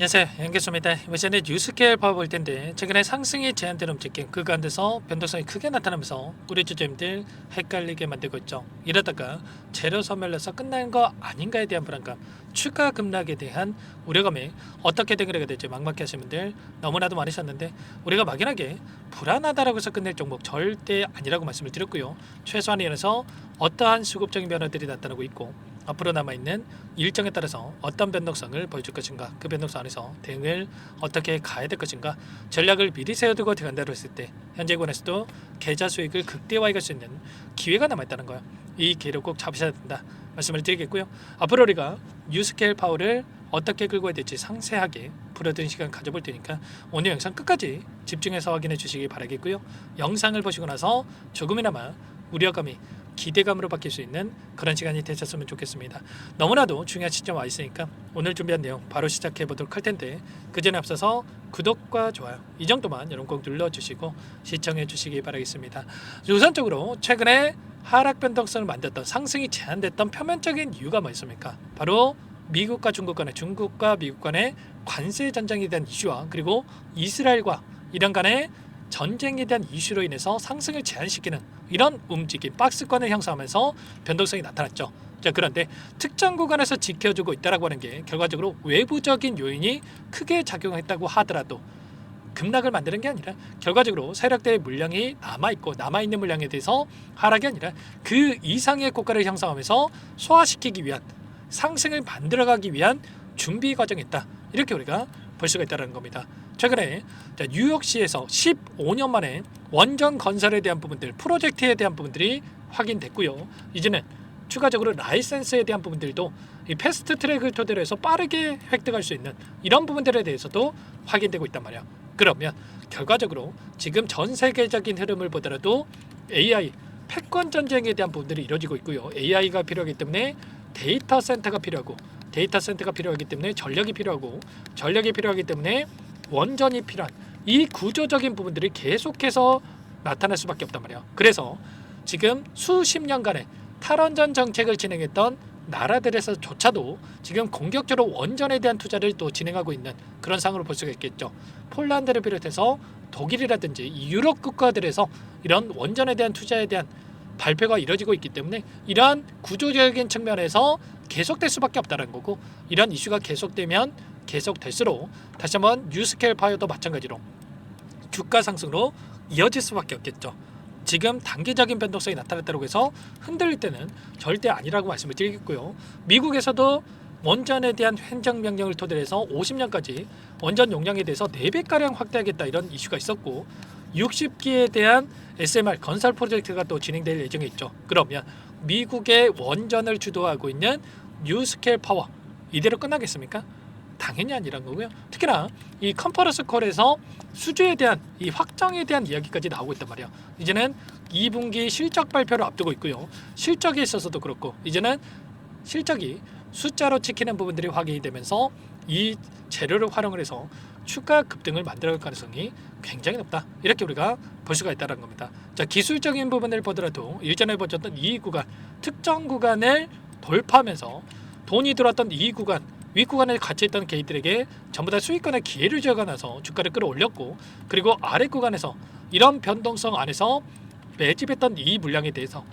안녕하세요, 연결소입니다. 이번 시간에 뉴스케어 봐볼 텐데 최근에 상승이 제한된 움직임 그 가운데서 변동성이 크게 나타나면서 우리 주주님들 헷갈리게 만들고 있죠. 이러다가 재료 소멸해서 끝나는 거 아닌가에 대한 불안감, 추가 급락에 대한 우려감이 어떻게 대응하게 될지 막막해 하시는 분들 너무나도 많으셨는데, 우리가 막연하게 불안하다라고 해서 끝낼 종목 절대 아니라고 말씀을 드렸고요. 최소한 이에서 어떠한 수급적인 변화들이 나타나고 있고 앞으로 남아있는 일정에 따라서 어떤 변동성을 보여줄 것인가, 그 변동성 안에서 대응을 어떻게 가야 될 것인가, 전략을 미리 세워두고 들어간다고 했을 때 현재 권에서도 계좌 수익을 극대화할 수 있는 기회가 남아있다는 거예요. 이 기회를 꼭 잡으셔야 된다 말씀을 드리겠고요. 앞으로 우리가 뉴스케일 파워를 어떻게 끌고 가야 될지 상세하게 풀어드린 시간 가져볼 테니까 오늘 영상 끝까지 집중해서 확인해 주시기 바라겠고요. 영상을 보시고 나서 조금이나마 우려감이 기대감으로 바뀔 수 있는 그런 시간이 되셨으면 좋겠습니다. 너무나도 중요한 시점 와 있으니까 오늘 준비한 내용 바로 시작해 보도록 할 텐데, 그 전에 앞서서 구독과 좋아요 이 정도만 여러분 꼭 눌러주시고 시청해 주시기 바라겠습니다. 우선적으로 최근에 하락 변동성을 만들었던, 상승이 제한됐던 표면적인 이유가 뭐 있습니까? 바로 미국과 중국 간의, 중국과 미국 간의 관세 전쟁에 대한 이슈와 그리고 이스라엘과 이란 간의 전쟁에 대한 이슈로 인해서 상승을 제한시키는 이런 움직임, 박스권을 형성하면서 변동성이 나타났죠. 자, 그런데 특정 구간에서 지켜주고 있다라고 하는 게 결과적으로 외부적인 요인이 크게 작용했다고 하더라도 급락을 만드는 게 아니라 결과적으로 세력대의 물량이 남아있고 남아있는 물량에 대해서 하락이 아니라 그 이상의 고가를 형성하면서 소화시키기 위한, 상승을 만들어가기 위한 준비 과정이 있다, 이렇게 우리가 볼 수가 있다는 겁니다. 최근에 뉴욕시에서 15년 만에 원전 건설에 대한 부분들, 프로젝트에 대한 부분들이 확인됐고요. 이제는 추가적으로 라이센스에 대한 부분들도 이 패스트 트랙을 토대로 해서 빠르게 획득할 수 있는 이런 부분들에 대해서도 확인되고 있단 말이야. 그러면 결과적으로 지금 전 세계적인 흐름을 보더라도 AI, 패권 전쟁에 대한 부분들이 이루어지고 있고요. AI가 필요하기 때문에 데이터 센터가 필요하고, 데이터 센터가 필요하기 때문에 전력이 필요하고, 전력이 필요하기 때문에 원전이 필요한 이 구조적인 부분들이 계속해서 나타날 수밖에 없단 말이에요. 그래서 지금 수십 년간의 탈원전 정책을 진행했던 나라들에서조차도 지금 공격적으로 원전에 대한 투자를 또 진행하고 있는 그런 상황으로 볼 수가 있겠죠. 폴란드를 비롯해서 독일이라든지 유럽 국가들에서 이런 원전에 대한 투자에 대한 발표가 이루어지고 있기 때문에 이러한 구조적인 측면에서 계속될 수밖에 없다는 거고, 이런 이슈가 계속되면 계속될수록 다시 한번 뉴스케일 파워도 마찬가지로 주가 상승으로 이어질 수밖에 없겠죠. 지금 단기적인 변동성이 나타났다고 해서 흔들릴 때는 절대 아니라고 말씀을 드리겠고요. 미국에서도 원전에 대한 행정명령을 토대로 해서 50년까지 원전 용량에 대해서 4배가량 확대하겠다, 이런 이슈가 있었고 60기에 대한 SMR 건설 프로젝트가 또 진행될 예정에 있죠. 그러면 미국의 원전을 주도하고 있는 뉴스케일 파워 이대로 끝나겠습니까? 당연히 아니란 거고요. 특히나 이 컨퍼런스 콜에서 수주에 대한 이 확정에 대한 이야기까지 나오고 있단 말이에요. 이제는 2분기 실적 발표를 앞두고 있고요. 실적에 있어서도 그렇고 이제는 실적이 숫자로 찍히는 부분들이 확인이 되면서 이 재료를 활용을 해서 추가 급등을 만들어갈 가능성이 굉장히 높다, 이렇게 우리가 볼 수가 있다는 겁니다. 자, 기술적인 부분을 보더라도 일전에 보셨던 이 구간, 특정 구간을 돌파하면서 돈이 들어왔던 이 구간, 윗구간에 갇혀있던 개인들에게 전부 다 수익권의 기회를 주어가면서 주가를 끌어올렸고, 그리고 아래 구간에서 이런 변동성 안에서 매집했던 이 물량에 대해서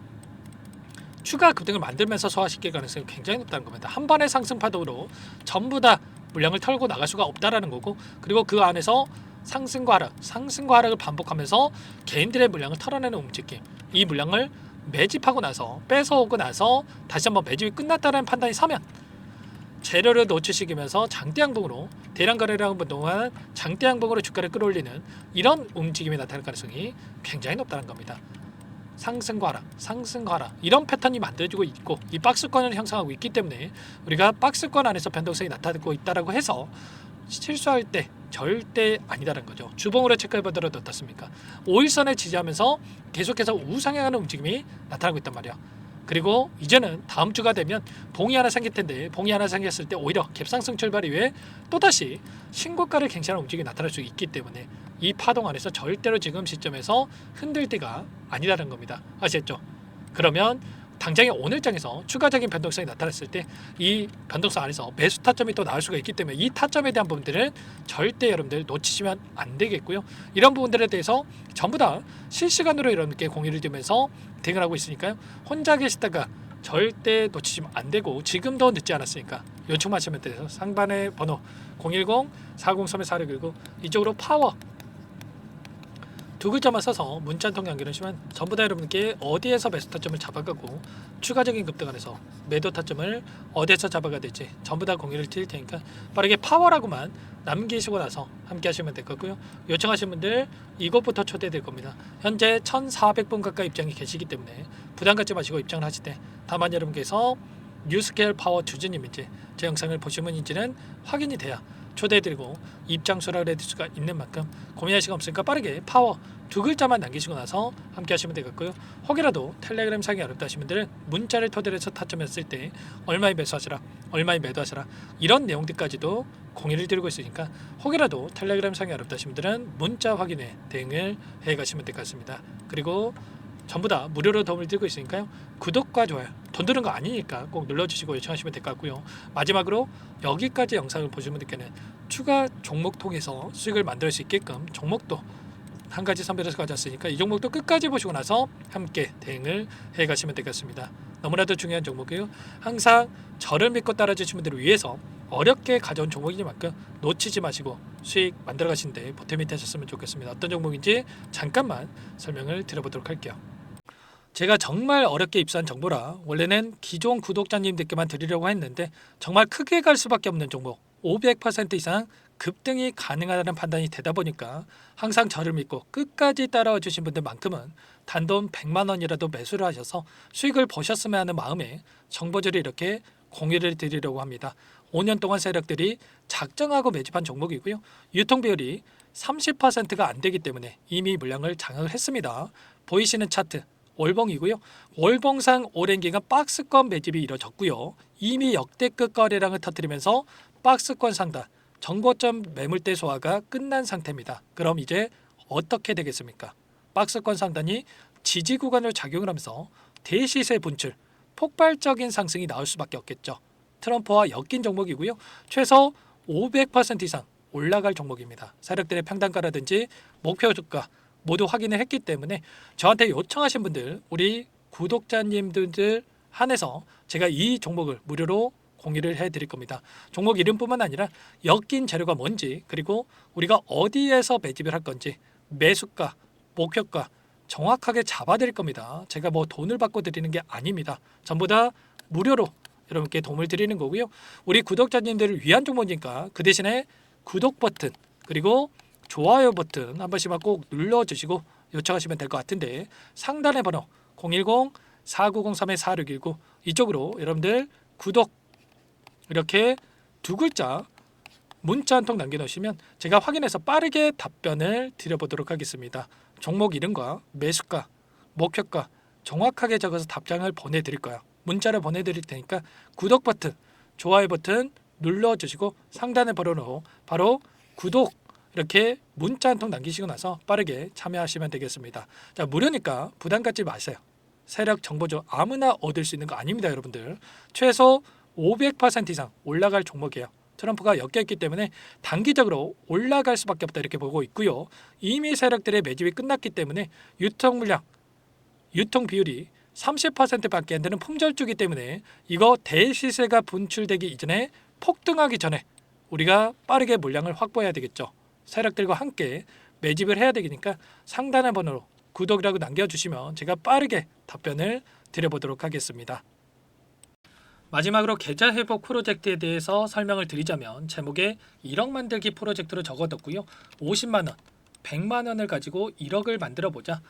추가 급등을 만들면서 소화시킬 가능성이 굉장히 높다는 겁니다. 한 번의 상승 파동으로 전부 다 물량을 털고 나갈 수가 없다라는 거고, 그리고 그 안에서 상승과 하락, 상승과 하락을 반복하면서 개인들의 물량을 털어내는 움직임, 이 물량을 매집하고 나서 뺏어오고 나서 다시 한번 매집이 끝났다는 판단이 서면 재료를 놓치시면서 장대 양봉으로, 대량 거래를 하는 동안 장대 양봉으로 주가를 끌어올리는 이런 움직임이 나타날 가능성이 굉장히 높다는 겁니다. 상승과 하락, 상승과 하락, 이런 패턴이 만들어지고 있고 이 박스권을 형성하고 있기 때문에 우리가 박스권 안에서 변동성이 나타나고 있다라고 해서 실수할 때 절대 아니다라는 거죠. 주봉으로 체크해보더라도 어떻습니까? 5일선을 지지하면서 계속해서 우상향 하는 움직임이 나타나고 있단 말이야. 그리고 이제는 다음 주가 되면 봉이 하나 생길 텐데, 봉이 하나 생겼을 때 오히려 갭상승 출발 이후에 또다시 신고가를 갱신하는 움직임이 나타날 수 있기 때문에 이 파동 안에서 절대로 지금 시점에서 흔들 때가 아니라는 겁니다. 아시겠죠? 그러면 당장의 오늘장에서 추가적인 변동성이 나타났을 때 이 변동성 안에서 매수 타점이 또 나올 수가 있기 때문에 이 타점에 대한 부분들은 절대 여러분들 놓치시면 안 되겠고요. 이런 부분들에 대해서 전부 다 실시간으로 여러분께 공유를 드리면서 대응을 하고 있으니까요. 혼자 계시다가 절대 놓치시면 안 되고 지금도 늦지 않았으니까 요청하시면 돼서 상반의 번호 010-4031-4619 이쪽으로 파워 두 글자만 써서 문자 한 통 남겨주시면 전부 다 여러분께 어디에서 매수 타점을 잡아가고 추가적인 급등 안에서 매도 타점을 어디에서 잡아가야 될지 전부 다 공유를 드릴 테니까 빠르게 파워라고만 남기시고 나서 함께 하시면 될 거고요. 요청하신 분들 이곳부터 초대될 겁니다. 현재 1,400분 가까이 입장이 계시기 때문에 부담 갖지 마시고 입장을 하실 때 다만 여러분께서 뉴스케일 파워 주주님인지 제 영상을 보신 분인지는 확인이 돼야 초대해드리고 입장 수락을 해드릴 수가 있는 만큼 고민할 시간 없으니까 빠르게 파워 두 글자만 남기시고 나서 함께 하시면 되겠고요. 혹이라도 텔레그램 상이 어렵다 하신 분들은 문자를 토대로 해서 타점했을 때 얼마에 매수하시라 얼마에 매도하시라 이런 내용들까지도 공유를 드리고 있으니까 혹이라도 텔레그램 상이 어렵다 하신 분들은 문자 확인에 대응을 해가시면 될 것 같습니다. 그리고 전부 다 무료로 도움을 드리고 있으니까요. 구독과 좋아요 돈 드는 거 아니니까 꼭 눌러주시고 요청하시면 될 것 같고요. 마지막으로 여기까지 영상을 보신 분들께는 추가 종목 통해서 수익을 만들 수 있게끔 종목도 한 가지 선별해서 가져왔으니까 이 종목도 끝까지 보시고 나서 함께 대응을 해가시면 되겠습니다. 너무나도 중요한 종목이에요. 항상 저를 믿고 따라주신 분들을 위해서 어렵게 가져온 종목이니만큼 놓치지 마시고 수익 만들어 가시는데 보탬이 되셨으면 좋겠습니다. 어떤 종목인지 잠깐만 설명을 드려보도록 할게요. 제가 정말 어렵게 입수한 정보라 원래는 기존 구독자님들께만 드리려고 했는데 정말 크게 갈 수밖에 없는 종목 500% 이상 급등이 가능하다는 판단이 되다 보니까 항상 저를 믿고 끝까지 따라와 주신 분들만큼은 단돈 100만 원이라도 매수를 하셔서 수익을 보셨으면 하는 마음에 정보들을 이렇게 공유를 드리려고 합니다. 5년 동안 세력들이 작정하고 매집한 종목이고요. 유통 비율이 30%가 안 되기 때문에 이미 물량을 장악을 했습니다. 보이시는 차트 월봉이고요. 월봉상 오랜 기간 박스권 매집이 이뤄졌고요. 이미 역대급 거래량을 터뜨리면서 박스권 상단 정고점 매물대 소화가 끝난 상태입니다. 그럼 이제 어떻게 되겠습니까? 박스권 상단이 지지 구간을 작용을 하면서 대시세 분출, 폭발적인 상승이 나올 수밖에 없겠죠. 트럼프와 엮인 종목이고요. 최소 500% 이상 올라갈 종목입니다. 세력들의 평단가라든지 목표 주가 모두 확인을 했기 때문에 저한테 요청하신 분들 우리 구독자님들 한해서 제가 이 종목을 무료로 공유를 해드릴 겁니다. 종목 이름뿐만 아니라 엮인 재료가 뭔지 그리고 우리가 어디에서 매집을 할 건지 매수가, 목표가 정확하게 잡아드릴 겁니다. 제가 뭐 돈을 받고 드리는 게 아닙니다. 전부 다 무료로 여러분께 도움을 드리는 거고요. 우리 구독자님들을 위한 종목이니까 그 대신에 구독 버튼 그리고 좋아요 버튼 한 번씩만 꼭 눌러주시고 요청하시면 될 것 같은데 상단의 번호 010-4903-4619 이쪽으로 여러분들 구독 이렇게 두 글자 문자 한 통 남겨놓으시면 제가 확인해서 빠르게 답변을 드려보도록 하겠습니다. 종목 이름과 매수가, 목표가 정확하게 적어서 답장을 보내드릴 거예요. 문자를 보내드릴 테니까 구독 버튼, 좋아요 버튼 눌러주시고 상단의 번호로 바로 구독 이렇게 문자 한 통 남기시고 나서 빠르게 참여하시면 되겠습니다. 자, 무료니까 부담 갖지 마세요. 세력 정보죠. 아무나 얻을 수 있는 거 아닙니다, 여러분들. 최소 500% 이상 올라갈 종목이에요. 트럼프가 엮여있기 때문에 단기적으로 올라갈 수밖에 없다 이렇게 보고 있고요. 이미 세력들의 매집이 끝났기 때문에 유통 물량, 유통 비율이 30%밖에 안 되는 품절주기 때문에 이거 대시세가 분출되기 이전에 폭등하기 전에 우리가 빠르게 물량을 확보해야 되겠죠. 세력들과 함께 매집을 해야 되니까 상단의 번호로 구독이라고 남겨주시면 제가 빠르게 답변을 드려보도록 하겠습니다. 마지막으로 계좌 회복 프로젝트에 대해서 설명을 드리자면 제목에 1억 만들기 프로젝트로 적어뒀고요. 50만 원, 100만 원을 가지고 1억을 만들어 보자.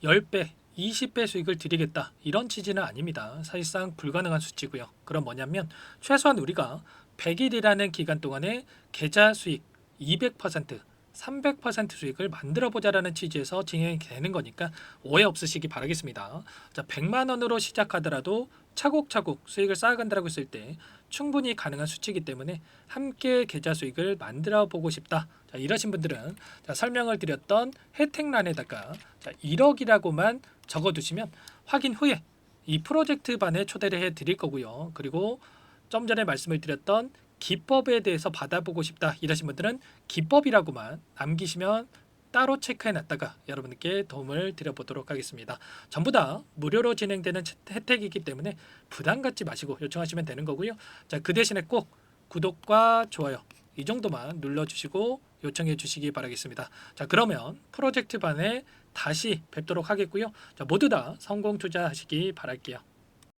10배, 20배 수익을 드리겠다. 이런 취지는 아닙니다. 사실상 불가능한 수치고요. 그럼 뭐냐면 최소한 우리가 100일이라는 기간 동안에 계좌 수익 200%, 300% 수익을 만들어 보자라는 취지에서 진행이 되는 거니까 오해 없으시기 바라겠습니다. 자, 100만 원으로 시작하더라도 차곡차곡 수익을 쌓아간다고 했을 때 충분히 가능한 수치이기 때문에 함께 계좌 수익을 만들어 보고 싶다. 자, 이러신 분들은 자, 설명을 드렸던 혜택란에다가 자, 1억이라고만 적어두시면 확인 후에 이 프로젝트 반에 초대를 해 드릴 거고요. 그리고 좀 전에 말씀을 드렸던 기법에 대해서 받아보고 싶다 이러신 분들은 기법이라고만 남기시면 따로 체크해 놨다가 여러분께 도움을 드려보도록 하겠습니다. 전부 다 무료로 진행되는 혜택이기 때문에 부담 갖지 마시고 요청하시면 되는 거고요. 자, 그 대신에 꼭 구독과 좋아요 이 정도만 눌러주시고 요청해 주시기 바라겠습니다. 자, 그러면 프로젝트 반에 다시 뵙도록 하겠고요. 자, 모두 다 성공 투자하시기 바랄게요.